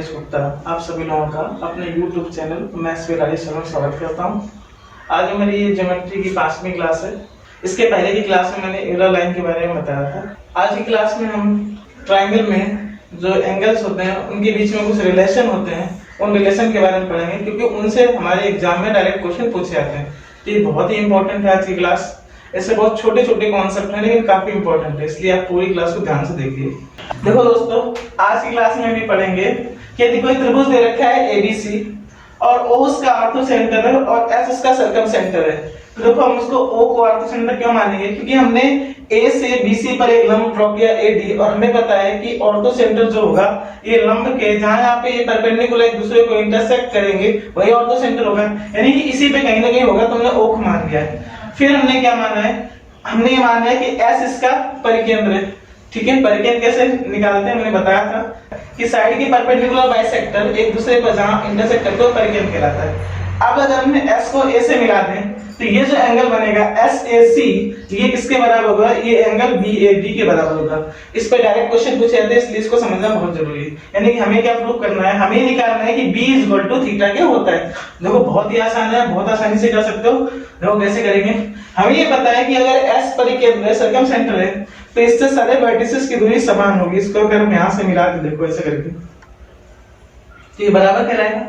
राजेश गुप्ता आप सभी लोगों का अपने YouTube channel maths with Rajesh में स्वागत करता हूं। आज मेरी ये ज्योमेट्री की 5वीं क्लास है। इसके पहले की क्लास में मैंने एरर लाइन के बारे में बताया था। आज की क्लास में हम ट्राइंगल में जो एंगल्स होते हैं उनके बीच में कुछ रिलेशन होते हैं, उन रिलेशन के बारे में पढ़ेंगे, क्योंकि उनसे हमारे एग्जाम में डायरेक्ट क्वेश्चन पूछे जाते हैं। तो ये बहुत ही इंपॉर्टेंट है आज की क्लास। ऐसे बहुत छोटे छोटे कॉन्सेप्ट हैं लेकिन काफी इंपॉर्टेंट है, इसलिए आप पूरी क्लास को ध्यान से देखिए। देखो दोस्तों, आज की क्लास में हम ये पढ़ेंगे कि देखो एक त्रिभुज दे रखा है ABC और O उसका ऑर्थो सेंटर है और S उसका सर्कम सेंटर है। तो देखो हम उसको O को ऑर्थो सेंटर क्यों मानेंगे, क्योंकि हमने A से BC पर एक लंब ड्रॉ किया AD और हमें पता है कि ऑर्थो सेंटर जो होगा ये लंब के जहां यहाँ पे ये परपेंडिकुलर एक दूसरे को इंटरसेक्ट करेंगे वही ऑर्थो सेंटर होगा, यानी कि इसी पे कहीं ना कहीं होगा। तो हमने O को मान लिया है। फिर हमने क्या माना है, हमने ये माना है कि S इसका परिकेंद्र है। ठीक है, परिकेंद्र कैसे निकालते हैं मैंने बताया था कि साइड के परपेंडिकुलर बाइसेक्टर एक दूसरे पर जहां इंटरसेक्ट करते हैं परिकेंद्र कहलाता है। अब अगर हमने S को A से मिला दें तो ये जो एंगल बनेगा SAC ये किसके बराबर होगा, ये एंगल BAD के बराबर होगा। इस पे डायरेक्ट क्वेश्चन पूछे जाते हैं, इसलिए इसको समझना बहुत जरूरी है। यानी कि हमें क्या प्रूव करना है, हमें निकालना है कि B = थीटा क्या होता है। देखो बहुत ही आसान है, बहुत आसानी से कर सकते हो। देखो कैसे करेंगे, हमें ये पता है कि अगर S परिकेंद्र सर्कम सेंटर है तो इससे सारे वर्टिसेस की दूरी समान होगी। इसको अगर हम यहां से मिला दें, देखो ऐसे करके, तो ये बराबर कहलाएगा,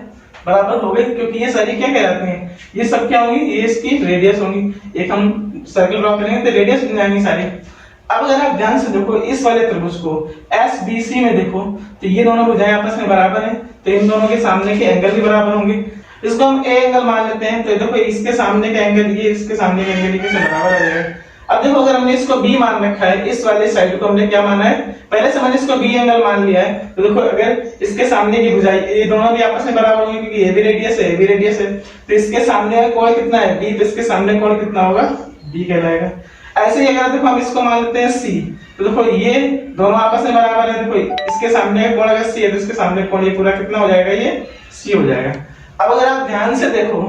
बराबर हो गए, क्योंकि ये सारी क्या कहलाती हैं, ये सब क्या होंगी, ये इसकी रेडियस होंगी। एक हम सर्कल ड्रॉ करेंगे तो रेडियस बन जाएंगी सारी। अब अगर आप ध्यान से देखो इस वाले त्रिभुज को SBC में देखो तो ये दोनों भुजाएं आपस में बराबर हैं, तो इन दोनों के सामने के एंगल भी बराबर होंगे। इसको हम A एंगल मान लेते हैं, तो देखो इसके सामने का एंगल ये, इसके सामने का एंगल ये से बराबर आ जाएगा। अब देखो अगर हमने इसको B मान रखा है, इस वाले साइड को हमने क्या माना है, पहले से मैंने इसको B एंगल मान लिया है। तो देखो अगर इसके सामने की भुजाएं ये दोनों भी आपस में बराबर होंगी, क्योंकि ये भी रेडियस है, ये भी रेडियस है, तो इसके सामने का कोण कितना है D, तो इसके सामने कोण कितना होगा B कहलाएगा। ऐसे ही अगर देखो हम इसको मान लेते हैं C, तो देखो ये दोनों आपस में बराबर है। देखो इसके सामने का कोण अगर C है तो इसके सामने कोण ये पूरा कितना हो जाएगा, ये C हो जाएगा। अब अगर आप ध्यान से देखो,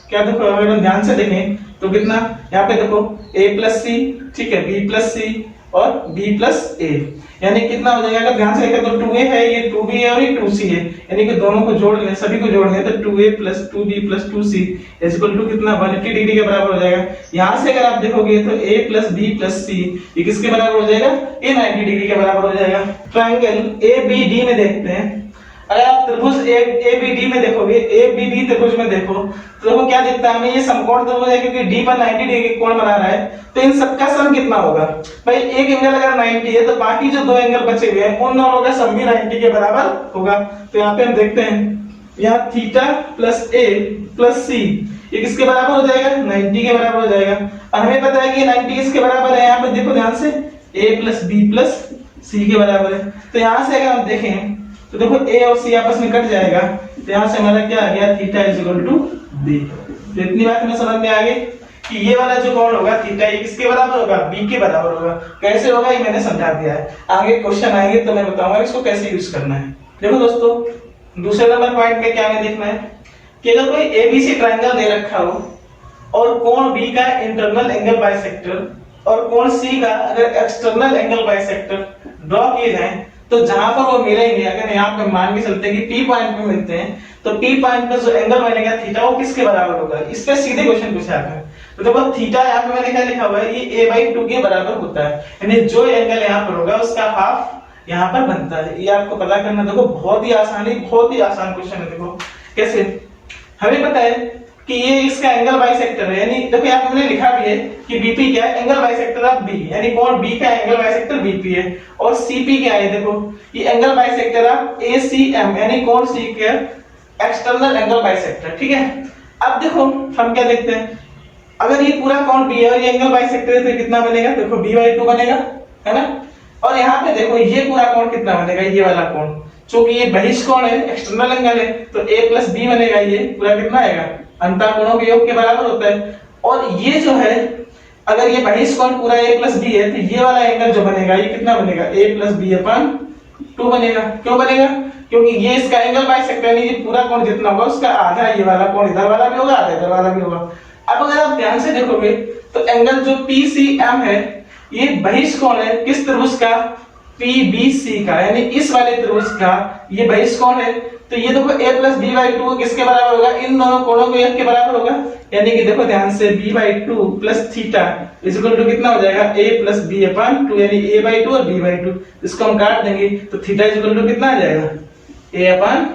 क्या देखो अगर हम ध्यान से देखें तो कितना यहाँ पे देखो A + C, ठीक है, B + C और B + A, यानी कितना हो जाएगा, अगर ध्यान से देखें तो 2A है, ये 2B है और ये 2C है, यानी कि दोनों को जोड़ लें, सभी को जोड़ लें तो 2A + 2B + 2C = कितना 180 डिग्री के बराबर हो जाएगा। यहाँ से अगर आप देखोगे तो A + B + C ये किसके बराबर हो जाएगा, ये 90 डिग्री के बराबर हो जाएगा। ट्रायंगल ABD में देखते हैं, अगर आप त्रिभुज ABD में देखोगे, ABD त्रिभुज में देखो तो देखो क्या दिखता है हमें, ये समकोण त्रिभुज है, क्योंकि D पर 90 डिग्री कोण बना रहा है, तो इन सबका सम कितना होगा भाई, एक एंगल अगर 90 है तो बाकी जो दो एंगल बचे हुए हैं उन दोनों का सम भी 90 के बराबर होगा। तो यहाँ पे हम देखते हैं, यहाँ थीटा + A + C ये किसके बराबर हो जाएगा, 90 के बराबर हो जाएगा। और हमें पता है कि 90 किसके बराबर है, यहाँ पे देखो ध्यान से A + B + C के बराबर है। तो यहाँ से अगर हम देखें तो देखो A और C आपस में कट जाएगा, तो यहाँ से हमारा क्या आ गया, थीटा = B। तो इतनी बात हमें समझ में आ गई कि ये वाला जो कोण होगा थीटा ये किसके बराबर होगा, B के बराबर होगा। कैसे होगा ये मैंने समझा दिया है, आगे क्वेश्चन आएंगे तो मैं बताऊंगा इसको कैसे यूज करना है। देखो दोस्तों, दूसरे नंबर पॉइंट में क्या हमें देखना है कि अगर कोई ABC ट्रायंगल दे रखा हो और कोण B का इंटरनल एंगल बाइसेक्टर और कोण C का अगर एक्सटर्नल एंगल बाइसेक्टर ड्रॉ किए जाएं, तो जहां पर वो मिलेंगे, अगर यहाँ पे मान के चलते हैं कि P पॉइंट पे मिलते हैं, तो P पॉइंट पे जो एंगल बनेगा थीटा वो किसके बराबर होगा, इस पे सीधे क्वेश्चन पूछा आता है। तो देखो थीटा यहाँ पे मैंने क्या लिखा हुआ है, ये A/2 के बराबर होता है, यानी जो एंगल यहाँ पर होगा उसका हाफ यहाँ पर बनता है। ये आपको पता करना। देखो बहुत ही आसान क्वेश्चन है। देखो कैसे, हमें पता है कि ये इसका एंगल बाइसेक्टर है, यानी देखो यहाँ पे मैंने लिखा भी है कि BP क्या है, एंगल बाइसेक्टर ऑफ B, यानी कोण B का एंगल बाइसेक्टर BP है, और CP क्या है, देखो ये एंगल बाइसेक्टर ऑफ ACM, यानी कोण C का एक्सटर्नल एंगल बाइसेक्टर। ठीक है, अब देखो हम क्या देखते हैं, अगर ये पूरा कोण B है और ये एंगल बाइसेक्टर है तो कितना बनेगा, देखो B/2 बनेगा, है ना। और यहाँ पे देखो ये पूरा कोण कितना बनेगा, ये वाला कोण, क्योंकि ये बहिष्कोण है, एक्सटर्नल एंगल है, तो A + B बनेगा, ये पूरा कितना आएगा, अंतःकोणों के योग के बराबर होता है। और ये जो है अगर ये बहिष्कोण पूरा A + B है तो ये वाला एंगल जो बनेगा ये कितना बनेगा, A + B/2 बनेगा। क्यों बनेगा, क्योंकि ये इसका एंगल बाइसेक्टर है, ये पूरा कोण जितना होगा उसका आधा ये वाला कोण इधर वाला भी होगा, आधा इधर वाला भी होगा। अब अगर आप ध्यान से देखोगे तो एंगल जो PCM है ये बहिष्कोण है किस त्रिभुज का, PBC का, यानी इस वाले त्रिभुज का ये बहिष्कोण है। तो ये देखो a plus B by two किसके बराबर होगा, इन दोनों कोणों के योग के बराबर होगा। यानी कि देखो ध्यान से b by two plus theta is equal to कितना हो जाएगा, a plus B upon two, यानी a बाई टू और b बाई टू, इसको हम काट देंगे तो थीटा इज इक्वल टू कितना आ जाएगा, a अपॉन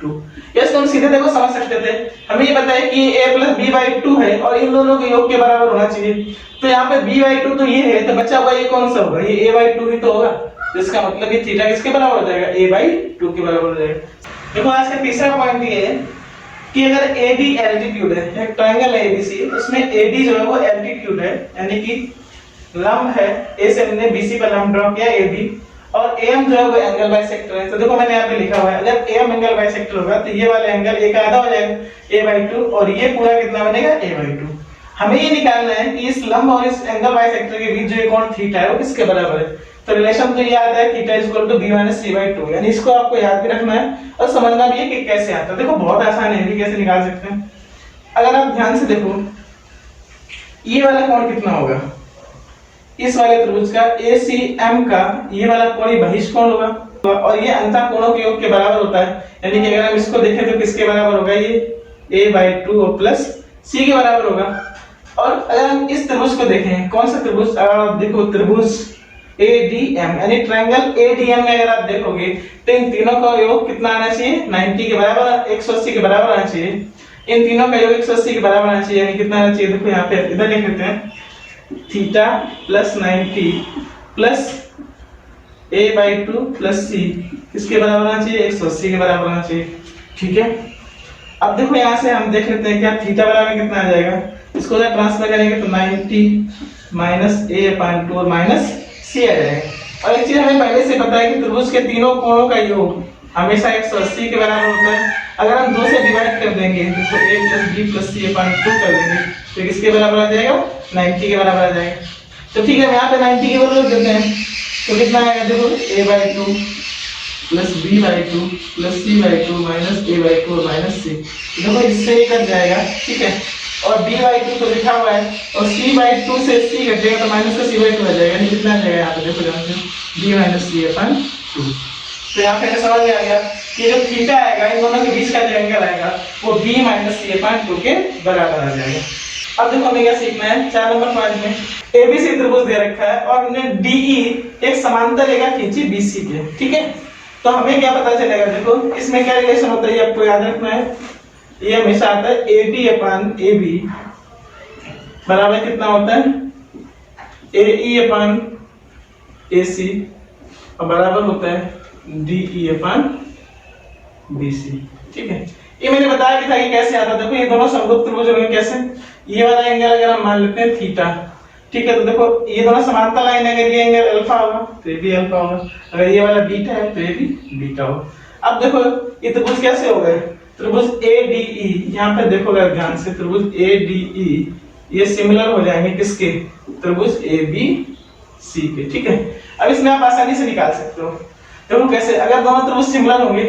टू। इसको हम सीधे देखो समझ सकते थे, हमें ये पता है कि a plus B by two है और इन दोनों के योग के बराबर होना चाहिए। तो यहाँ पे b बाई टू तो ये है, तो बचा हुआ ये कौन सा होगा, ये a बाई टू ही तो होगा। तो इसका मतलब ये थीटा किसके बराबर हो जाएगा, a बाई टू के बराबर हो जाएगा। देखो आज का तीसरा पॉइंट ये है कि अगर AD एल्टीट्यूड है, एक ट्रायंगल है ABC, उसमें AD जो है वो एल्टीट्यूड है, यानी कि लंब है, A से हमने BC पर लंब ड्रॉ किया AB, और AM जो है वो एंगल बाइसेक्टर है। तो देखो मैंने यहाँ पे लिखा हुआ है, अगर AM एंगल बाइसेक्टर होगा तो ये वाला एंगल एक आधा हो जाएगा a बाई टू, और ये पूरा कितना बनेगा, a बाई टू। हमें ये निकालना है कि इस लंब और इस एंगल बाइसेक्टर के बीच जो ये कोण थीटा है वो किसके बराबर है। तो रिलेशन तो ये आता है theta is equal to b minus c by two, यानी इसको आपको याद भी रखना है और समझना भी है कि कैसे आता है। देखो बहुत आसान है, ये कैसे निकाल सकते हैं। अगर आप ध्यान से देखो ये वाला कोण कितना होगा, इस वाले त्रिभुज का ACM का ये वाला कोण बहिष कोण होगा, और ये अंतः कोणों के योग के बराबर होता है। यानी कि अगर हम इसको देखें तो किसके बराबर होगा, ये a by two plus c के बराबर होगा। और अगर हम इस त्रिभुज को देखें, कौन सा त्रिभुज, अगर आप देखो त्रिभुज ADM, यानी ट्रायंगल ADM में अगर आप देखोगे तो इन तीनों का योग कितना आना चाहिए, 90 के बराबर, 180 के बराबर आना चाहिए। इन तीनों का योग 180 के बराबर आना चाहिए, यानी कितना आना चाहिए, देखो यहाँ पे इधर लिख लेते हैं, theta plus 90 plus a by two plus c किसके बराबर आना चाहिए, 180 के बराबर आना चाहिए। ठीक है, अब देखो यहाँ से हम देख लेते हैं क्या थीटा बराबर कितना आ जाएगा। इसको जब ट्रांसफर करेंगे तो 90 माइनस a अपॉन टू और माइनस c आ जाएगा। और एक चीज हमें पहले से पता है कि त्रिभुज के तीनों कोणों का योग हमेशा 180 के बराबर होता है। अगर हम 2 से डिवाइड कर देंगे तो a plus b plus c upon two कर देंगे तो किसके बराबर आ जाएगा, 90 के बराबर आ जाएगा। तो ठीक है, हम यहाँ पे 90 के बराबर देते हैं तो कितना आएगा, देखो a by two plus b by two plus c by to minus a by two और माइनस c। देखो इससे ही कट जाएगा, ठीक है, और b बाई टू तो लिखा हुआ है और c बाई टू से c कटेगा तो माइनस का c बाई टू आ जाएगा, यानी कितना आ जाएगा यहाँ पे देखो ध्यान से, b minus c upon two. तो यहाँ पे समझ में आ गया कि जो थीटा आएगा इन दोनों के बीच का जो एंगल आएगा वो b minus c upon two के बराबर आ जाएगा। अब देखो हमें क्या सीखना है, 4 नंबर पॉइंट में ABC त्रिभुज दे रखा है और हमने DE एक समांतर रेखा खींची BC पे, ठीक है। तो हमें क्या पता चलेगा, देखो इसमें क्या रिलेशन होता है ये आपको याद रखना है। ये हमेशा आता है AD अपॉन AB बराबर कितना होता है, AE अपॉन AC और बराबर होता है DE अपॉन BC, ठीक है। ये मैंने बताया कि था कि कैसे आता है। देखो ये दोनों समरूप त्रिभुज होंगे, कैसे, ये वाला एंगल अगर हम मान लेते हैं थीटा, ठीक है, तो देखो ये दोनों समांतर लाइन है, अगर ये एंगल अल्फा होगा तो ये भी अल्फा होगा, अगर ये वाला बीटा है तो ये भी बीटा होगा। अब देखो ये त्रिभुज कैसे हो गए, त्रिभुज ADE, यहाँ पे देखो अगर ध्यान से, त्रिभुज ADE ये सिमिलर हो जाएंगे किसके, त्रिभुज ABC के, ठीक है। अब इसमें आप आसानी से निकाल सकते हो। देखो कैसे, अगर दोनों त्रिभुज सिमिलर होंगे,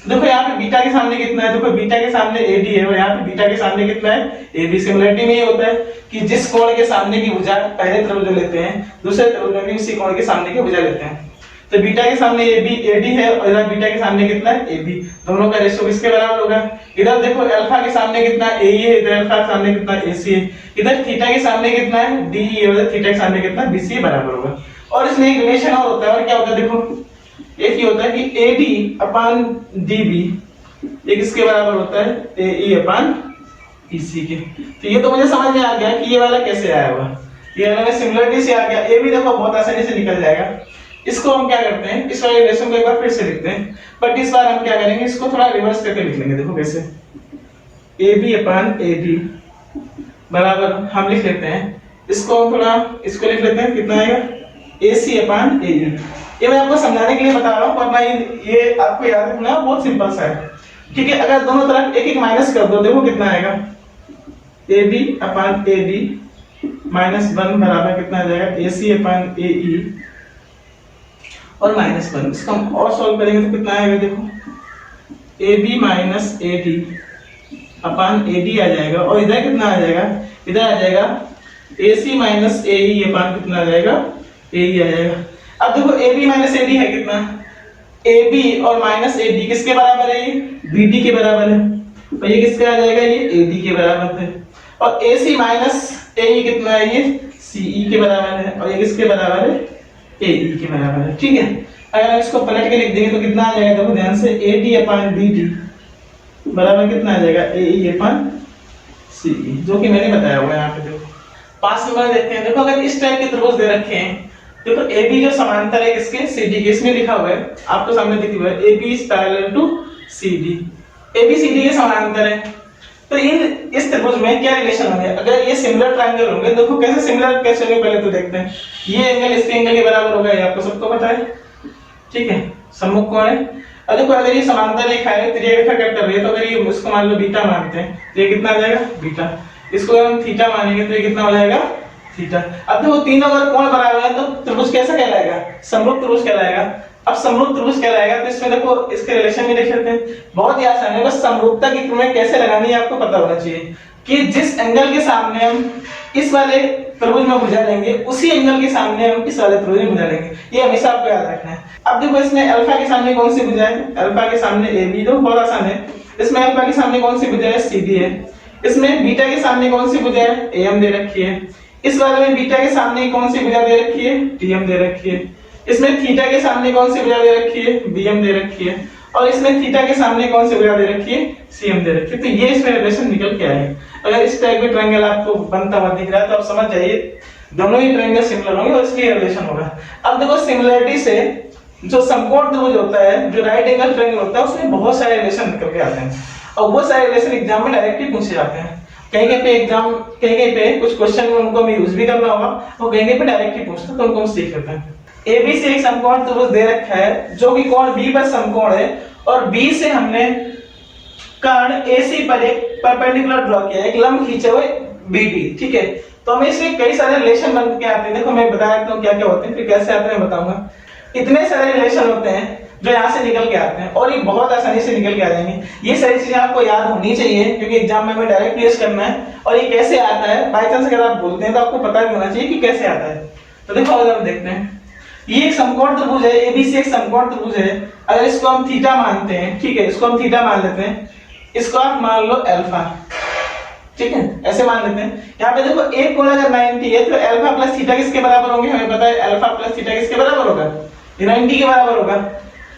देखो यहाँ पे बीटा के सामने कितना है, देखो बीटा के सामने AD है और यहाँ पे बीटा के सामने कितना है, AB। सिमिलरिटी में ये होता है कि जिस कोण के सामने की भुजा पहले त्रिभुज लेते हैं, दूसरे त्रिभुज में भी उसी कोण के सामने की भुजा लेते हैं। तो बीटा के सामने AD है और इधर बीटा के सामने कितना है, AB। दोनों का रेशियो किसके बराबर होगा, इधर देखो अल्फा के सामने कितना है, AE है, इधर अल्फा के सामने कितना है, AC है, इधर थीटा के सामने कितना है, DE है, उधर थीटा के सामने कितना है, BC बराबर होगा। और इसमें एक रिलेशन और होता है, और क्या होता है, देखो एक ही होता है कि AD अपॉन DB ये किसके बराबर होता है, AE अपॉन EC के। तो ये तो मुझे समझ में आ गया कि ये वाला कैसे आया हुआ, ये वाला सिमिलरिटी से आ गया। ये भी देखो बहुत आसानी से निकल जाएगा। इसको हम क्या करते हैं, इस वाले रिलेशन को एक बार फिर से लिखते हैं, बट इस बार हम क्या करेंगे, इसको थोड़ा रिवर्स करके लिख लेंगे। देखो कैसे, AB अपॉन AD बराबर हम लिख लेते हैं, इसको हम थोड़ा इसको लिख लेते हैं, कितना आएगा, AC अपॉन AE। ये मैं आपको समझाने के लिए बता रहा हूँ, वरना ये आपको याद रखना बहुत सिंपल सा है, ठीक है। अगर दोनों तरफ एक एक माइनस कर दो, देखो कितना आएगा, AB अपॉन AD माइनस 1 बराबर कितना आ जाएगा, AC अपॉन AE और माइनस 1। इसको हम और सॉल्व करेंगे तो कितना आएगा, देखो AB minus AD upon AD आ जाएगा, और इधर कितना आ जाएगा, इधर आ जाएगा AC माइनस AE अपॉन कितना आ जाएगा, AE आ जाएगा। अब देखो AB माइनस AD है कितना, ए बी और माइनस ए डी किसके बराबर है? ये बी डी के बराबर है। और ये किसके आ जाएगा? ये ए डी के बराबर है। और ए सी माइनस ए ई कितना है? ये सी ई के बराबर है। और ये किसके बराबर है? ए ई के बराबर है। ठीक है, अगर हम इसको पलट के लिख देंगे तो कितना आ जाएगा? देखो ध्यान से, A D upon B D बराबर कितना आ जाएगा? ए ई अपॉन सी ई, जो कि मैंने बताया हुआ है यहाँ पे। देखो 5 नंबर देखते हैं। देखो अगर इस टाइप के त्रिभुज दे रखे हैं, देखो ए बी जो समांतर है किसके? सी डी के। इसमें लिखा हुआ है, आपको सामने दिख हुआ है, A B is parallel to C D. A B C D के समांतर है, तो इस त्रिभुज में क्या रिलेशन होंगे? अगर ये सिमिलर ट्रायंगल होंगे, देखो कैसे सिमिलर कैसे होंगे पहले तो देखते हैं। ये एंगल इसके एंगल के बराबर होगा, ये आपको सबको पता है। ठीक है, सम्मुख कोण है। और देखो अगर ये समांतर रेखा है, त्रिज्या रेखा कट कर रही है, तो अगर ये इसको मान लो बीटा मानते हैं, तो ये कितना आ जाएगा? बीटा। इसको अगर हम थीटा मानेंगे तो ये कितना हो जाएगा? थीटा। अब देखो तीनों अगर कोण बराबर है तो त्रिभुज कैसा कहलाएगा? समरूप त्रिभुज कहलाएगा। अब समरूप त्रिभुज कहलाएगा तो इसमें देखो इसके रिलेशन भी देख लेते हैं। बहुत ही आसान है, बस समरूपता की प्रमेय कैसे लगानी है आपको पता होना चाहिए कि जिस एंगल के सामने हम इस वाले त्रिभुज में भुजा लेंगे, उसी एंगल के सामने हम इस वाले त्रिभुज में भुजा लेंगे। ये हमेशा आपको याद रखना है। अब देखो इसमें अल्फा के सामने कौन सी भुजा है? अल्फा के सामने ए बी। तो बहुत आसान है। इसमें अल्फा के सामने कौन सी भुजा है? सी डी है। इसमें बीटा के सामने कौन सी भुजा है? ए एम दे रखी है। इस वाले में बीटा के सामने कौन सी भुजा दे रखी है? टी एम दे रखी है। इसमें थीटा के सामने कौन सी भुजा दे रखी है? बी एम दे रखी है। और इसमें थीटा के सामने कौन सी भुजा दे रखी है? सी एम दे रखी है। तो ये इसमें रिलेशन निकल के आए। अगर इस टाइप के ट्रायंगल आपको बनता हुआ दिख रहा है तो आप समझ जाइए दोनों ही ट्रायंगल सिमिलर होंगे और इसलिए रिलेशन होगा। अब देखो सिमिलरिटी से जो समकोण त्रिभुज होता है, जो राइट एंगल ट्रायंगल होता है, उसमें बहुत सारे रिलेशन निकल के आते हैं और वो सारे रिलेशन एग्जाम में डायरेक्टली पूछे जाते हैं। कहीं कहीं पे एग्जाम, कहीं कहीं पे कुछ क्वेश्चन में उनको हमें यूज भी करना होगा और कहीं कहीं पे डायरेक्टली पूछते हैं, तो उनको हम सीख लेते हैं। ए बी से एक समकोण त्रिभुज दे रखा है जो कि कोण बी पर समकोण है और बी से हमने कर्ण AC पर एक परपेंडिकुलर ड्रॉ किया है, एक लंब खींचे हुए BD। ठीक है, तो हमें इसमें कई सारे रिलेशन बन के आते हैं। देखो मैं बता देता हूं क्या क्या होते हैं, फिर कैसे आते हैं बताऊंगा। इतने सारे रिलेशन होते हैं जो यहाँ से निकल के आते हैं और ये बहुत आसानी से निकल के आ जाएंगे। ये सारी चीजें आपको याद होनी चाहिए क्योंकि एग्जाम में हमें डायरेक्ट यूज करना है। और ये कैसे आता है, बाई चांस अगर आप बोलते हैं तो आपको पता भी होना चाहिए कि कैसे आता है। तो देखो अगर हम देखते हैं, ये एक समकोण त्रिभुज है, ABC एक समकोण त्रिभुज है। अगर इसको हम थीटा मानते हैं, ठीक है, इसको हम थीटा मान लेते हैं, इसको आप मान लो अल्फा। ठीक है, ऐसे मान लेते हैं। यहाँ पे देखो एक कोण अगर 90 है तो अल्फा प्लस थीटा किसके बराबर होंगे? हमें पता है अल्फा प्लस थीटा किसके बराबर होगा? ये 90 के बराबर होगा।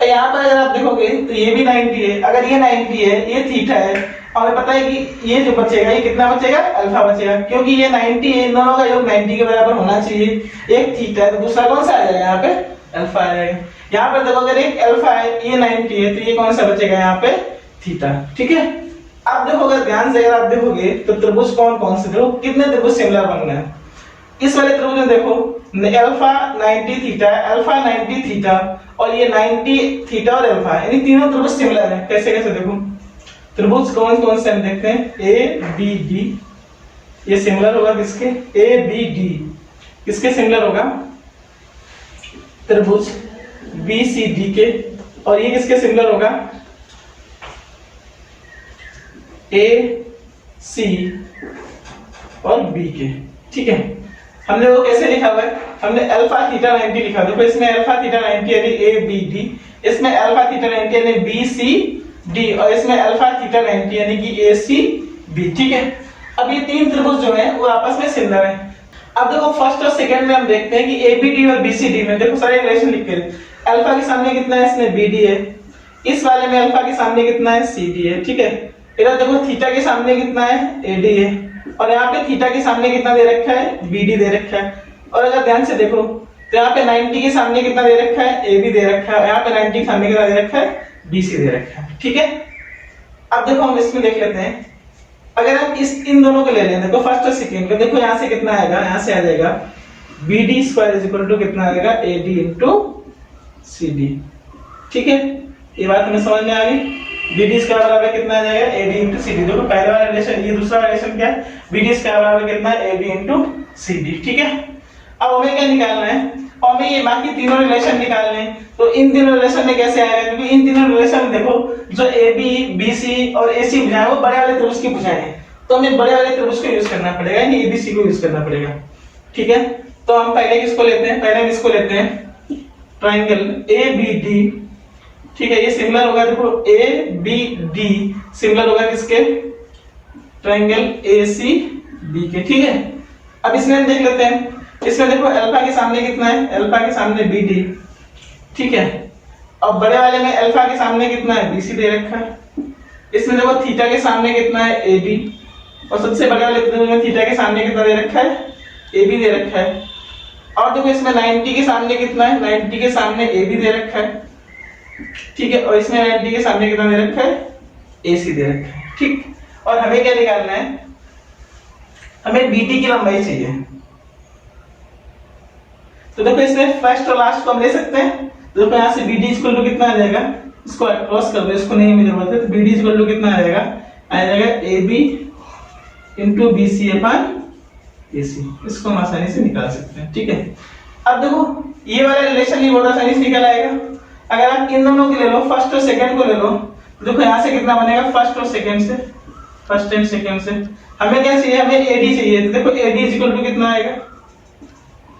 यहाँ पर अगर आप देखोगे तो ये भी 90 है। अगर ये 90 है, ये थीटा है, हमें पता है कि ये जो बचेगा ये कितना बचेगा? अल्फा बचेगा, क्योंकि ये 90 है, इन दोनों का योग 90 के बराबर होना चाहिए। एक थीटा है तो दूसरा कौन सा आ जाएगा? यहाँ पे अल्फा आ जाएगा। यहाँ पर देखो अगर एक अल्फा है, ये 90 है, तो ये कौन सा बचेगा? यहाँ पे थीटा। ठीक है, अब देखो अगर ध्यान से अगर आप देखोगे तो त्रिभुज कौन कौन से, देखो कितने त्रिभुज सिमिलर बन गए। इस वाले त्रिभुज में देखो अल्फा 90 थीटा, अल्फा 90 थीटा और ये 90 थीटा और अल्फा, यानी तीनों त्रिभुज सिमिलर हैं। कैसे कैसे देखो, त्रिभुज कौन कौन से हम देखते हैं? ABD, ये सिमिलर होगा किसके? ABD किसके सिमिलर होगा? त्रिभुज BCD के। और ये किसके सिमिलर होगा? AC और B के। ठीक है, हमने वो कैसे लिखा हुआ है? हमने अल्फा थीटा 90 लिखा। देखो इसमें अल्फा थीटा 90 यानी ABD, इसमें अल्फा थीटा 90 यानी BCD और इसमें अल्फा थीटा 90 यानी कि ACB। ठीक है, अब ये तीन त्रिभुज जो है वो आपस में सिमिलर है। अब देखो फर्स्ट और सेकंड में हम देखते हैं कि ABD और BCD में देखो सारे रिलेशन लिख के, अल्फा के सामने कितना है? इसमें BD है। इस वाले में अल्फा के सामने कितना है? CD है। ठीक है, इधर देखो थीटा के सामने कितना है? AD है। और यहाँ पे थीटा के सामने कितना दे रखा है? BD दे रखा है। और अगर ध्यान से देखो तो यहाँ पे 90 के सामने कितना दे रखा है? AB दे रखा है। यहाँ पे 90 के सामने कितना दे रखा है? BC दे रखा है। ठीक है, अब देखो हम इसमें देख लेते हैं। अगर हम इन दोनों को ले लें, देखो फर्स्ट और सेकंड में, देखो यहाँ से कितना आएगा? यहाँ से आ जाएगा BD square is equal to कितना आएगा? AD into CD। ठीक है, ये बात हमें समझ में आ गई। BD स्क्वायर बराबर कितना आ जाएगा? AD into CD। देखो पहले वाला रिलेशन, ये दूसरा रिलेशन क्या है? BD स्क्वायर बराबर कितना है? AD into CD। ठीक है, अब हमें क्या निकालना है? और हमें ये बाकी तीनों रिलेशन निकालने हैं। तो इन तीनों रिलेशन में कैसे आएगा? क्योंकि इन तीनों रिलेशन में देखो जो AB, BC और AC भुजाएं वो बड़े वाले त्रिभुज की भुजाएं हैं, तो हमें बड़े वाले त्रिभुज को यूज करना पड़ेगा, यानी ABC को यूज करना पड़ेगा। ठीक है, तो हम पहले किसको लेते हैं? पहले हम इसको लेते हैं, ट्रायंगल ABD ठीक है, ये सिमिलर होगा, देखो ए बी डी सिमिलर होगा किसके, ट्रायंगल ए सी बी के। ठीक है, अब इसमें देख लेते हैं, इसमें देखो अल्फा के सामने कितना है, अल्फा के सामने बी डी। ठीक है, अब बड़े वाले में अल्फा के सामने कितना है, बी सी दे रखा है। इसमें देखो थीटा के सामने कितना है, ए बी, और सबसे बड़े वाले में थीटा के सामने कितना दे रखा है, ए बी दे रखा है। और देखो इसमें 90 के सामने कितना है, 90 के सामने ए बी दे रखा है। ठीक है, और इसमें 90 के सामने कितना दे रखा है, ए सी दे रखा है। ठीक, और हमें क्या निकालना है, हमें बीटी की लंबाई चाहिए। तो देखो इसमें फर्स्ट और लास्ट को हम ले सकते हैं। तो देखो यहाँ से बीडी इक्वल टू कितना आ जाएगा, इसको क्रॉस कर दो, इसको नहीं हमें जरूरत है। तो बीडी इक्वल टू कितना आ जाएगा A B into B C अपन ए सी। इसको हम आसानी से निकाल सकते हैं। ठीक है, अब देखो ये वाला रिलेशन ही बहुत आसानी से निकल आएगा। अगर आप इन दोनों के ले लो, फर्स्ट और सेकंड को ले लो, तो देखो यहाँ से कितना बनेगा, फर्स्ट और सेकंड से, फर्स्ट एंड सेकंड से हमें क्या चाहिए, हमें एडी चाहिए। तो देखो एडी इक्वल टू कितना आएगा,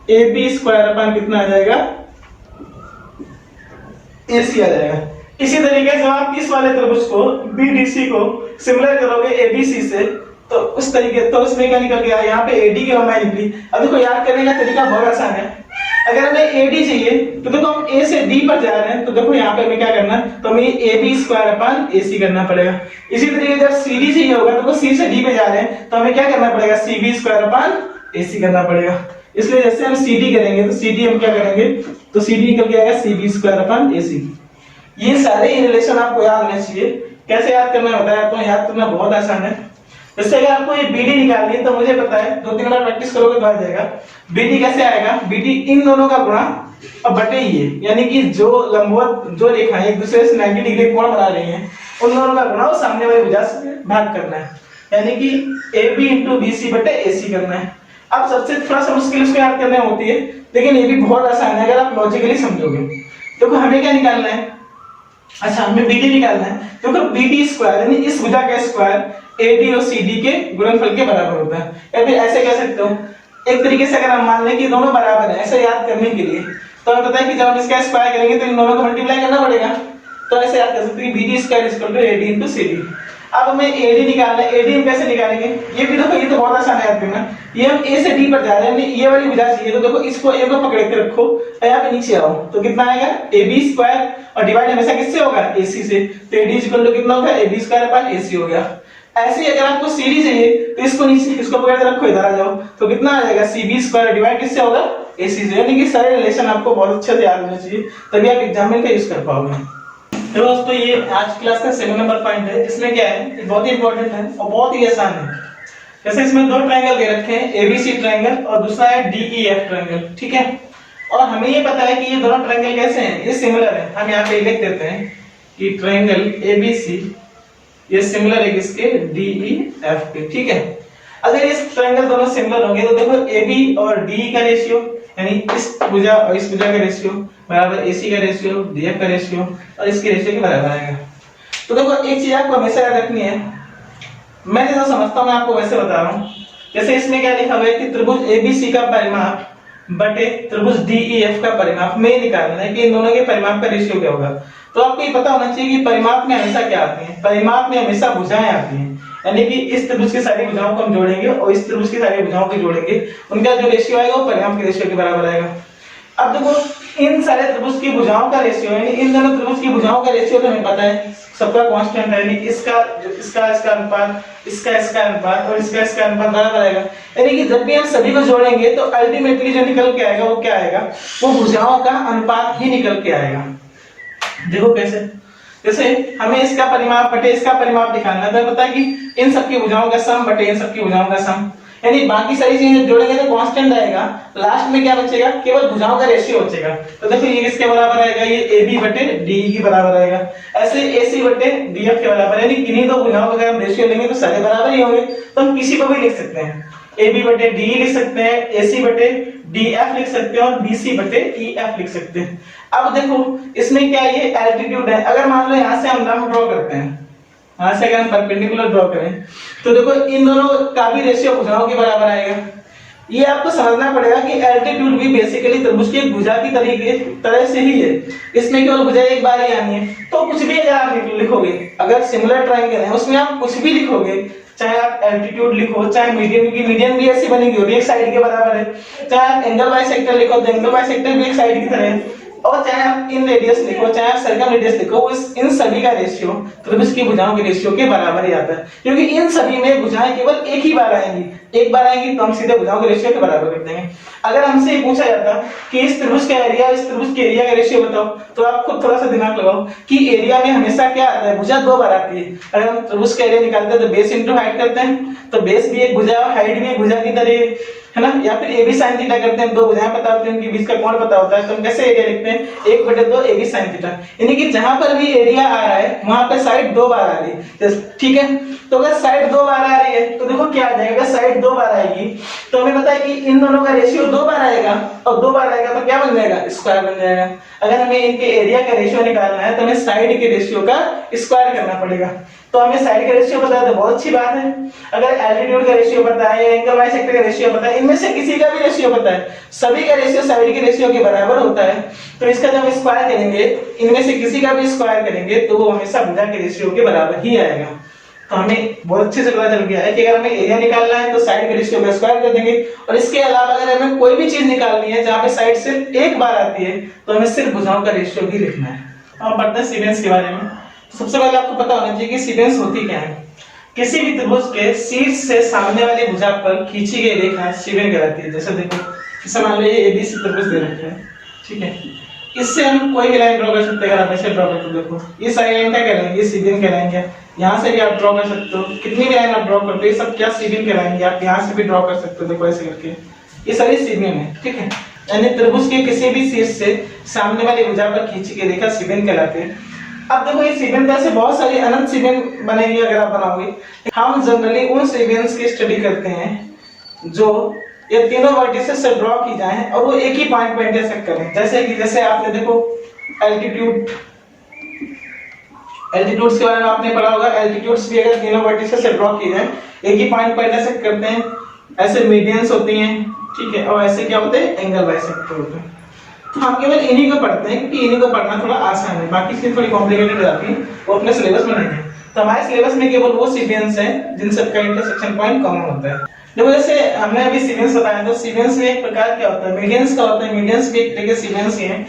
ए बी स्क्वायर अपन कितना आ जाएगा, ए सी आ जाएगा। इसी तरीके से आप इस वाले त्रिभुज को बीडीसी को सिमिलर करोगे एबीसी से, तो उस तरीके, तो उसमें क्या निकल गया, यहाँ पे एडी की लंबाई निकली। अब देखो याद करने का तरीका बहुत आसान है। अगर हमें एडी चाहिए तो देखो हम ए से डी पर जा रहे हैं, तो देखो यहाँ पे हमें क्या करना है, तो हमें A B square upon A सी करना पड़ेगा। इसी तरीके जब सी डी चाहिए होगा, तो सी से डी पे जा रहे हैं, तो हमें क्या करना पड़ेगा, C B square upon A सी करना पड़ेगा। इसलिए जैसे हम सी डी करेंगे, तो सी डी हम क्या करेंगे, तो सी डी निकल के आएगा C B square upon A सी। ये सारे रिलेशन आपको याद होने चाहिए। कैसे याद करना होता है, तो याद करना बहुत आसान है। जैसे अगर आपको ये बीडी निकालनी है, तो मुझे पता है 2-3 बार प्रैक्टिस करोगे तो आ जाएगा। बीडी कैसे आएगा, बीडी इन दोनों का गुणा और बटे ये, यानी कि जो लंबवत जो रेखाएं एक दूसरे से 90 डिग्री कोण बना रही हैं, उन दोनों का गुणा और सामने वाली भुजा से भाग करना है, यानी कि AB * BC बटे AC करना है। अब सबसे थोड़ा सा मुश्किल उसको याद करने होती है, लेकिन ये भी बहुत आसान है अगर आप लॉजिकली समझोगे। देखो हमें क्या निकालना है, अच्छा हमें BD निकालना है। देखो BD स्क्वायर यानी इस भुजा का स्क्वायर AD और CD के गुणनफल के बराबर होता है। या फिर ऐसे कह सकते हो, एक तरीके से अगर हम मान लें कि दोनों बराबर हैं, ऐसे याद करने के लिए तो हमें पता है कि जब हम इसका स्क्वायर करेंगे तो इन दोनों को मल्टीप्लाई करना पड़ेगा। तो ऐसे याद कर सकते हैं BD स्क्वायर = AD * CD। अब हमें AD निकालना है। AD हम कैसे निकालेंगे, ये भी देखो, ये तो बहुत आसान है याद करना। ये हम A से D पर जा रहे हैं, ये वाली भुजा चाहिए, तो देखो इसको A को पकड़ के रखो, यहाँ पे नीचे आओ, तो कितना आएगा AB स्क्वायर, और डिवाइड हमेशा किससे होगा, AC से। तो AD = कितना होगा, AB स्क्वायर / AC हो गया। ऐसे ही अगर आपको CD चाहिए, तो इसको नीचे, इसको पकड़ के रखो, इधर आ जाओ, तो कितना आ जाएगा, CB स्क्वायर डिवाइड किससे होगा, AC से। यानी कि सारे रिलेशन आपको बहुत अच्छे से याद होने चाहिए, तभी आप एग्जाम में यूज कर पाओगे। तो दोस्तों ये आज क्लास का 7 नंबर पॉइंट है। इसमें क्या है, ये बहुत ही इंपॉर्टेंट है और बहुत ही आसान है। जैसे इसमें दो ट्रायंगल दे रखे हैं, ABC ट्रायंगल और दूसरा है DEF ट्रायंगल। ठीक है, और हमें ये पता है कि ये दोनों ट्रायंगल कैसे हैं, ये सिमिलर है। हम यहाँ पे लिख देते हैं कि ट्रायंगल ABC ये सिमिलर है किसके, DEF के। ठीक है, अगर ये ट्रायंगल दोनों सिमिलर होंगे, तो देखो AB और DE का रेशियो, यानी इस भुजा और इस भुजा का रेशियो बराबर AC का रेशियो, DF का रेशियो और इसके रेशियो के बराबर आएगा। तो देखो एक चीज आपको हमेशा याद रखनी है, मैं जैसा समझता हूं मैं आपको वैसे बता रहा हूं। जैसे इसमें क्या लिखा हुआ है कि त्रिभुज ABC का परिमाप बटे त्रिभुज DEF का परिमाप में निकालना है कि इन दोनों के परिमाप का रेशियो क्या होगा। तो आपको ये पता होना चाहिए कि परिमाप में हमेशा क्या आती है, परिमाप में हमेशा भुजाएं आती हैं। यानी कि इस त्रिभुज की सारी भुजाओं को हम जोड़ेंगे और इस त्रिभुज की सारी भुजाओं को जोड़ेंगे, उनका जो रेशियो आएगा वो परिमाप के रेशियो के बराबर आएगा। अब देखो इन सारे त्रिभुज की भुजाओं का रेशियो, यानी इन दोनों त्रिभुज की भुजाओं का रेशियो तो हमें पता है, सबका कांस्टेंट है, यानी इसका इसका अनुपात, इसका अनुपात और इसका अनुपात बराबर आएगा। यानी कि जब भी हम सभी को जोड़ेंगे तो अल्टीमेटली जो निकल के आएगा वो क्या आएगा, वो भुजाओं का अनुपात ही निकल के आएगा। देखो कैसे, जैसे हमें इसका परिमाप बटे इसका परिमाप दिखाना है, तो पता है कि इन सबकी भुजाओं का सम बटे इन सबकी भुजाओं का सम, यानी बाकी सारी चीजें जोड़ेंगे तो कांस्टेंट आएगा, लास्ट में क्या बचेगा, केवल भुजाओं का रेशियो बचेगा। तो देखो ये किसके बराबर आएगा, ये AB बटे DE के बराबर आएगा। ऐसे AC बटे DF के बराबर, यानी किन्हीं दो भुजाओं का अगर हम रेशियो लेंगे तो सारे बराबर ही होंगे। तो हम किसी को भी लिख सकते हैं, AB बटे DE लिख सकते हैं, AC बटे DF लिख सकते हैं और BC बटे EF लिख सकते हैं। अब देखो इसमें क्या, ये एल्टीट्यूड है। अगर मान लो यहाँ से हम लंब ड्रॉ करते हैं, यहाँ से अगर हम परपेंडिकुलर ड्रॉ करें, तो देखो इन दोनों का भी रेशियो भुजाओं के बराबर आएगा। ये आपको समझना पड़ेगा कि एल्टीट्यूड भी बेसिकली त्रिभुज की एक भुजा की तरह से ही है, इसमें केवल भुजा एक बार ही आनी है। तो कुछ भी अगर आप लिखोगे, अगर सिमिलर ट्रायंगल है उसमें आप कुछ भी लिखोगे, चाहे आप एल्टीट्यूड लिखो, चाहे मीडियन की मीडियन भी ऐसी बनेगी, वो भी एक साइड के बराबर है, चाहे आप एंगल बाइसेक्टर लिखो तो एंगल बाइसेक्टर भी एक साइड की तरह है, और चाहे आप इन रेडियस लिखो, चाहे आप सर्कम रेडियस लिखो, इन सभी का रेशियो त्रिभुज की भुजाओं के रेशियो के बराबर ही आता है, क्योंकि इन सभी में भुजाएं केवल एक ही बार आएंगी, एक बार आएंगी तो हम सीधे भुजाओं के रेशियो के बराबर कर देंगे। अगर हमसे ये पूछा जाता कि इस त्रिभुज का एरिया, इस त्रिभुज के एरिया का रेशियो बताओ, तो आप खुद थोड़ा सा दिमाग लगाओ कि एरिया में हमेशा क्या आता है, भुजा दो बार आती है। अगर हम त्रिभुज का एरिया निकालते हैं तो बेस इंटू हाइट करते हैं, तो बेस भी एक भुजा और हाइट भी एक भुजा की तरह है ना, या फिर AB sin थीटा करते हैं, दो भुजाएं पता होती हैं, उनके बीच का कोण पता होता है, तो हम कैसे एरिया लिखते हैं, 1/2 AB sin थीटा, यानी कि जहां पर भी एरिया आ रहा है वहां पे साइड दो बार आ रही है, ठीक है। तो अगर साइड दो बार आ रही है तो देखो क्या आ जाएगा, साइड दो बार आएगी तो हमें पता है कि इन दोनों का रेशियो दो बार आएगा, और दो बार आएगा तो क्या बन जाएगा, स्क्वायर बन जाएगा। अगर हमें इनके एरिया का रेशियो निकालना है तो हमें साइड के रेशियो का स्क्वायर करना पड़ेगा, तो हमें साइड का रेशियो पता है तो बहुत अच्छी बात है। अगर एल्टीट्यूड का रेशियो पता है या एंगल बाइसेक्टर का रेशियो पता है, इनमें से किसी का भी रेशियो पता है, सभी का रेशियो साइड के रेशियो के बराबर होता है, तो इसका जब हम स्क्वायर करेंगे, इनमें से किसी का भी स्क्वायर करेंगे तो वो हमेशा भुजा के रेशियो के बराबर ही आएगा। तो हमें बहुत अच्छे से पता चल गया है कि अगर हमें एरिया निकालना है तो साइड के रेशियो का स्क्वायर कर देंगे, और इसके अलावा अगर हमें कोई भी चीज निकालनी है जहां पे साइड सिर्फ एक बार आती है तो हमें सिर्फ भुजाओं का रेशियो ही लिखना है। हम पढ़ते हैं सीक्वेंस के बारे में। तो सबसे पहले आपको पता होना चाहिए कि सीक्वेंस होती क्या है। किसी भी त्रिभुज के शीर्ष से सामने वाली भुजा पर खींची गई रेखा सीक्वेंस कहलाती है। जैसे देखो, इसे मान लो ये ABC त्रिभुज दे रखा है, ठीक है, इससे हम कोई भी लाइन ड्रॉ कर सकते हैं। अगर आप ऐसे ड्रॉ करते हो, देखो ये सारी लाइन क्या कहलाएंगे, सीक्वेंस कहलाएंगे। यहाँ से भी आप ड्रॉ कर सकते हो, कितनी भी लाइन आप ड्रॉ करते हो ये सब क्या सीक्वेंस कहलाएंगे। आप यहाँ से भी ड्रॉ कर सकते हो, देखो ऐसे करके, ये सारी सीक्वेंस है, ठीक है। यानी त्रिभुज के किसी भी शीर्ष से सामने वाली भुजा पर खींची गई रेखा सीक्वेंस कहलाती है। अब देखो ये सीक्वेंस ऐसे बहुत सारी अनंत सीक्वेंस बनेगी अगर आप बनाओगे। हम जनरली उन सीक्वेंस की स्टडी करते हैं जो ये तीनों वर्टिसेस से ड्रॉ की जाए और वो एक ही पॉइंट पे इंटरसेक्ट करें। जैसे आपने देखो एल्टीट्यूड्स के बारे में आपने पढ़ा होगा, एल्टीट्यूड्स भी अगर तीनों वर्टिसेस से ड्रॉ की जाए एक ही पॉइंट पे इंटरसेक्ट करते हैं। ऐसे मीडियंस होती हैं, ठीक है, और ऐसे क्या होते हैं, एंगल बाइसेक्टर होते हैं। तो हम केवल इन्हीं को पढ़ते हैं क्योंकि इन्हीं को पढ़ना थोड़ा आसान है, बाकी चीजें थोड़ी कॉम्प्लिकेटेड हो जाती है, वो अपने सिलेबस में नहीं है। तो हमारे सिलेबस में केवल वो सीक्वेंस है जिन सबका इंटरसेक्शन पॉइंट कॉमन होता है। देखो जैसे हमने अभी सीक्वेंस बताया, तो सीक्वेंस में एक प्रकार क्या होता है, मीडियंस का होता है। मीडियंस भी एक तरह के सीक्वेंस ही हैं।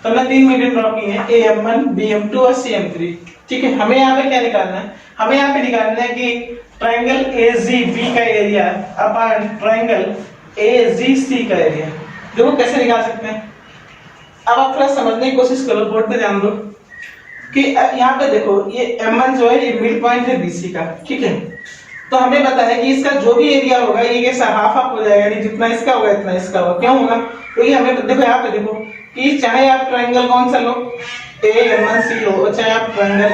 तो हमने तीन मीडियन ड्रॉ किए हैं, AM1, BM2 और CM3, ठीक है। हमें यहाँ पे क्या निकालना है, हमें यहाँ पे निकालना है कि ट्रायंगल AGB का एरिया अपॉन ट्रायंगल AGC का एरिया। देखो कैसे निकाल सकते हैं। अब आप थोड़ा समझने की कोशिश करो, बोर्ड पे ध्यान दो कि यहाँ पे देखो ये M1 जो है ये मिड पॉइंट है BC का, ठीक है। तो हमें पता है कि इसका जो भी एरिया होगा ये कैसा हाफ हाफ हो जाएगा, यानी जितना इसका होगा इतना इसका होगा। क्यों होगा, क्योंकि हमें देखो यहाँ पे देखो कि चाहे आप ट्रायंगल कौन सा लो, AM1C लो, और चाहे आप ट्रायंगल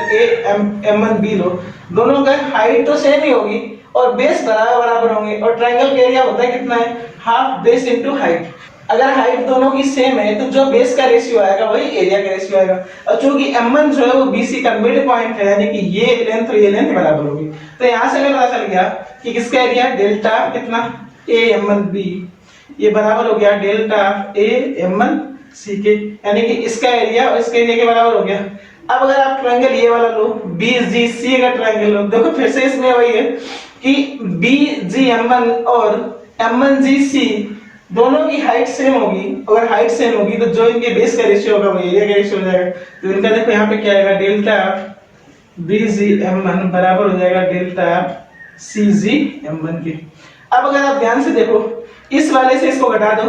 AM1B लो, दोनों का हाइट तो सेम ही होगी और बेस बराबर होंगे। और ट्रायंगल का एरिया होता है कितना है, हाफ बेस इनटू हाइट। अगर हाइट दोनों की सेम है तो जो बेस का रेशियो आएगा वही एरिया का रेशियो आएगा। और चूंकि M1 जो है वो BC का मिड पॉइंट है, यानी कि ये लेंथ और ये लेंथ बराबर होगी। तो यहाँ से हमें पता चल गया कि किसका एरिया डेल्टा कितना AM1B ये बराबर हो गया डेल्टा AM1C के, यानी कि इसका एरिया और इसके एरिया के बराबर हो गया। अब अगर आप ट्रायंगल ये वाला लो, BGC का ट्रायंगल लो, देखो फिर से इसमें वही है कि BGM1 और M1GC दोनों की हाइट सेम होगी। अगर हाइट सेम होगी तो जो इनके बेस का रेशियो होगा वो एरिया का रेशियो हो जाएगा। तो इनका देखो यहाँ पे क्या आएगा, डेल्टा BGM1 बराबर हो जाएगा डेल्टा CGM1 के। अब अगर आप ध्यान से देखो, इस वाले से इसको घटा दो,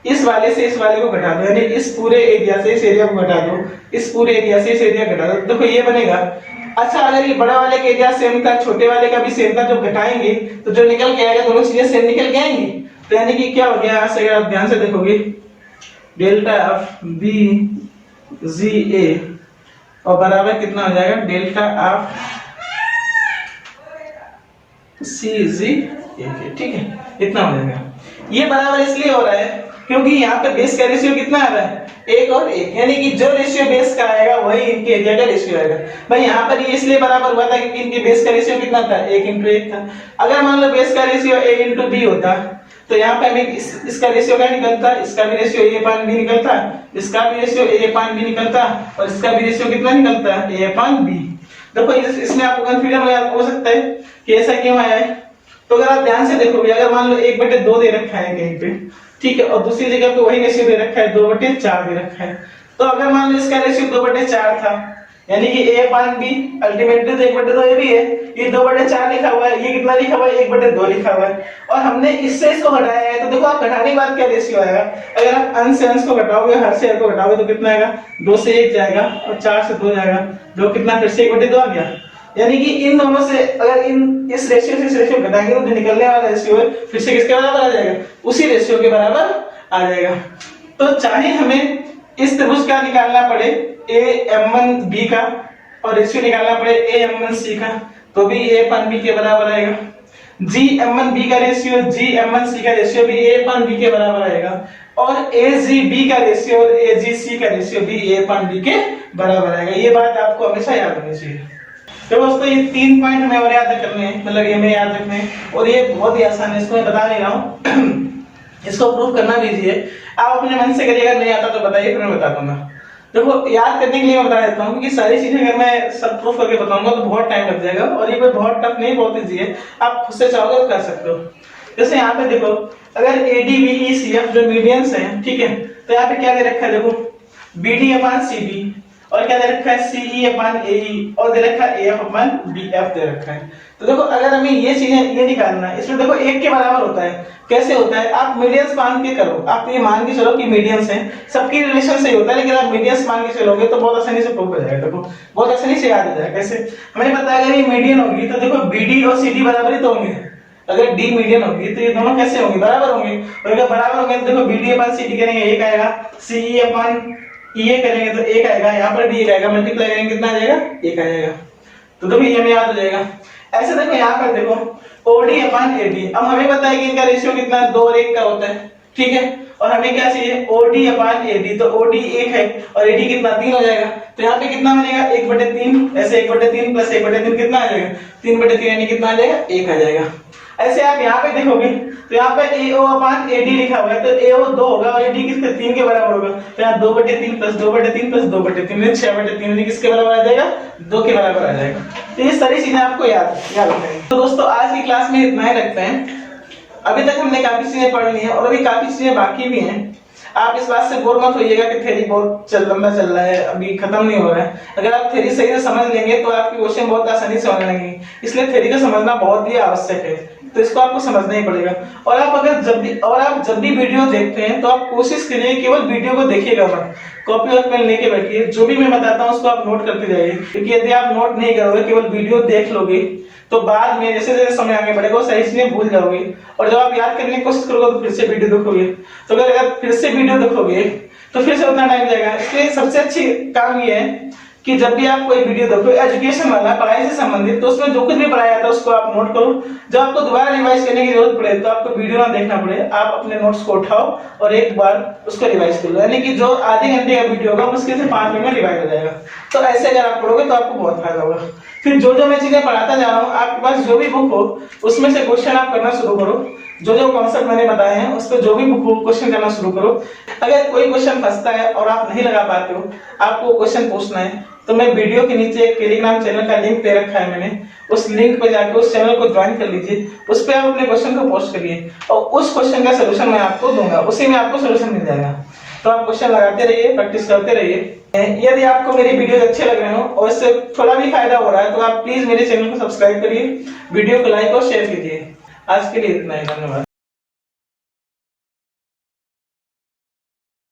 इस वाले से इस वाले को घटा दो, यानी इस पूरे एरिया से इस एरिया को घटा दो, इस पूरे एरिया से इस एरिया घटा दो, देखो ये बनेगा। अच्छा अगर ये बड़ा वाले का एरिया सेम था, छोटे वाले का भी सेम था, जब घटाएंगे तो जो निकल के आएगा दोनों चीजें सेम निकल के आएंगी। तो यानी कि क्या हो गया, यहाँ से अगर आप ध्यान से देखोगे डेल्टा ऑफ BGA और बराबर कितना हो जाएगा, डेल्टा ऑफ CGA, ठीक है, इतना हो जाएगा। ये बराबर इसलिए हो रहा है क्योंकि यहाँ पे बेस का रेशियो कितना आ रहा है, 1 और 1, यानी कि जो रेशियो बेस का आएगा वही इनके एरिया का रेशियो आएगा। भाई यहाँ पर ये इसलिए बराबर हुआ था क्योंकि इनके बेस का रेशियो कितना था, 1 × 1 था। अगर मान लो बेस का रेशियो A × B होता तो यहाँ पे हमें इसका रेशियो क्या निकलता है, इसका भी रेशियो A/B निकलता है, इसका भी रेशियो A/B निकलता है, और इसका भी रेशियो कितना निकलता है, A/B। देखो इसमें आपको कंफ्यूजन हो सकता है कि ऐसा क्यों आया है। तो अगर आप ध्यान से देखोगे, अगर मान लो 1/2 दे रखा है कहीं पे, ठीक है, और दूसरी जगह पे वही रेशियो दे रखा है 2/4 दे रखा है, तो अगर मान लो इसका रेशियो 2/4 था, यानी कि A/B अल्टीमेटली तो 1/2 ये भी है, ये 2/4 लिखा हुआ है, ये कितना लिखा हुआ है, 1/2 लिखा हुआ है, और हमने इससे इसको घटाया है। तो देखो आप घटाने के बाद क्या रेशियो आएगा, अगर आप अंश से अंश को घटाओगे, हर से हर को घटाओगे तो कितना आएगा, 2 से 1 जाएगा और 4 से 2 जाएगा, जो कितना फिर से 1/2 आ गया। यानी कि इन दोनों से अगर इस रेशियो से इस रेशियो घटाएंगे तो जो निकलने वाला रेशियो है फिर से किसके बराबर आ जाएगा, उसी रेशियो के बराबर आ जाएगा। तो चाहे हमें इस त्रिभुज का निकालना पड़े AM1B का और रेशियो निकालना पड़े AM1C का, तो भी A/B के बराबर आएगा। GM1B का रेशियो GM1C का रेशियो भी A/B के बराबर आएगा, और AGB का रेशियो और AGC का रेशियो भी A/B के बराबर आएगा। ये बात आपको हमेशा याद होनी चाहिए। तो दोस्तों ये 3 पॉइंट हमें और याद करने हैं, मतलब ये हमें याद रखने हैं, और ये बहुत ही आसान है, इसको मैं बता नहीं रहा हूँ। इसको प्रूफ करना भी चाहिए, आप अपने मन से करिएगा, नहीं आता तो बताइए, फिर मैं बता दूंगा। देखो याद करने के लिए मैं बता देता हूँ, क्योंकि सारी चीजें अगर मैं सब प्रूफ करके बताऊंगा तो बहुत टाइम लग जाएगा, और ये कोई बहुत टफ नहीं, बहुत इजी है, आप खुद से चाहोगे तो कर सकते हो। जैसे यहाँ पे देखो, अगर ADBECF जो मीडियंस हैं, ठीक है, तो यहाँ पे क्या दे रखा है, देखो BD/CB, और क्या दे रखा है, CE/AE, और दे रखा है AF/BF दे रखा है। तो देखो अगर हमें ये चीजें ये निकालना है, इसमें देखो 1 के बराबर होता है। कैसे होता है, आप मीडियंस मान के करो, आप ये मान के चलो कि मीडियंस हैं, सबकी रिलेशन सही होता है, लेकिन आप मीडियंस मान के चलोगे तो बहुत आसानी से प्रूव हो जाएगा। देखो बहुत आसानी से याद हो जाएगा। कैसे, हमें पता है अगर ये मीडियन होगी तो देखो BD और CD बराबर ही तो होंगे। अगर D मीडियन होगी तो ये दोनों कैसे होंगे, बराबर होंगे, और अगर बराबर होंगे तो देखो BD/CD करेंगे 1 आएगा, CE/EA करेंगे तो 1 आएगा, यहाँ पर भी 1 आएगा, मल्टीप्लाई करेंगे कितना आ जाएगा, 1 आ जाएगा। तो देखो ये हमें याद हो जाएगा। ऐसे देखो यहाँ पर देखो OD/AD, अब हमें पता है कि इनका रेशियो कितना 2 और 1 का होता है, ठीक है, और हमें क्या चाहिए OD/AD, तो OD 1 है और AD कितना 3 हो जाएगा। तो यहाँ पे कितना बनेगा 1/3, ऐसे 1/3 प्लस 1/3 कितना आ जाएगा, 3/3, यानी कितना आ जाएगा, 1 आ जाएगा। ऐसे आप यहाँ पे देखोगे तो यहाँ पे AO/AD लिखा हुआ है, तो AO 2 होगा और AD किसके 3 के बराबर होगा, तो यहाँ 2/3 प्लस 2/3 प्लस 2/3 6/3 किसके बराबर आ जाएगा, 2 के बराबर आ जाएगा। तो ये सारी चीजें आपको याद रखनी है। तो दोस्तों आज की क्लास में इतना ही रखते हैं। अभी तक हमने काफी चीजें पढ़ ली हैं और अभी काफी चीजें बाकी भी हैं। आप इस बात से बोर मत होइएगा कि थ्योरी बहुत लंबा चल रहा है, अभी खत्म नहीं हो रहा है। अगर आप थ्योरी सही से समझ लेंगे तो आपके क्वेश्चन बहुत आसानी से होने लगेंगे, इसलिए थ्योरी को समझना बहुत ही आवश्यक है, तो इसको आपको समझना ही पड़ेगा। और आप अगर जब भी वीडियो देखते हैं तो आप कोशिश करिए केवल वीडियो को देखिएगा मत, कॉपी और पेन लेके बैठिए, जो भी मैं बताता हूँ उसको आप नोट करते जाइए, क्योंकि यदि आप नोट नहीं करोगे, केवल वीडियो देख लोगे, तो बाद में जैसे जैसे समय आगे बढ़ेगा वो सही चीजें भूल जाओगे, और जब आप याद करने की कोशिश करोगे तो फिर से वीडियो देखोगे, तो अगर फिर से वीडियो देखोगे तो फिर से उतना टाइम जाएगा। इसलिए सबसे अच्छी काम ये है कि जब भी आप कोई वीडियो देखो एजुकेशन वाला, पढ़ाई से संबंधित, तो उसमें जो कुछ भी पढ़ाया था उसको आप नोट करो। जब आपको दोबारा रिवाइज करने की जरूरत पड़े तो आपको वीडियो ना देखना पड़े, आप अपने नोट्स को उठाओ और एक बार उसको रिवाइज कर लो, यानी कि जो आधे घंटे का वीडियो होगा मुश्किल से 5 मिनट में रिवाइज हो जाएगा। तो ऐसे अगर आप पढ़ोगे तो आपको बहुत फायदा होगा। फिर जो मैं चीजें पढ़ाता जा रहा हूँ, आपके पास जो भी बुक हो उसमें से क्वेश्चन आप करना शुरू करो, जो कॉन्सेप्ट मैंने बताए हैं उस पर जो भी बुक हो क्वेश्चन करना शुरू करो। अगर कोई क्वेश्चन फंसता है और आप नहीं लगा पाते हो, आपको क्वेश्चन पूछना है, तो मैं वीडियो के नीचे एक टेलीग्राम चैनल का लिंक दे रखा है मैंने, उस लिंक पे जाकर उस चैनल को ज्वाइन कर लीजिए, उस पे आप अपने क्वेश्चन को पोस्ट करिए और उस क्वेश्चन का सलूशन मैं आपको दूंगा, उसी में आपको सलूशन मिल जाएगा। तो आप क्वेश्चन लगाते रहिए, प्रैक्टिस करते रहिए। यदि आपको मेरी वीडियोस अच्छे लग रहे हो और इससे थोड़ा भी फायदा हो रहा है तो आप प्लीज मेरे चैनल को सब्सक्राइब करिए, वीडियो को लाइक और शेयर कीजिए। आज के लिए इतना ही, धन्यवाद।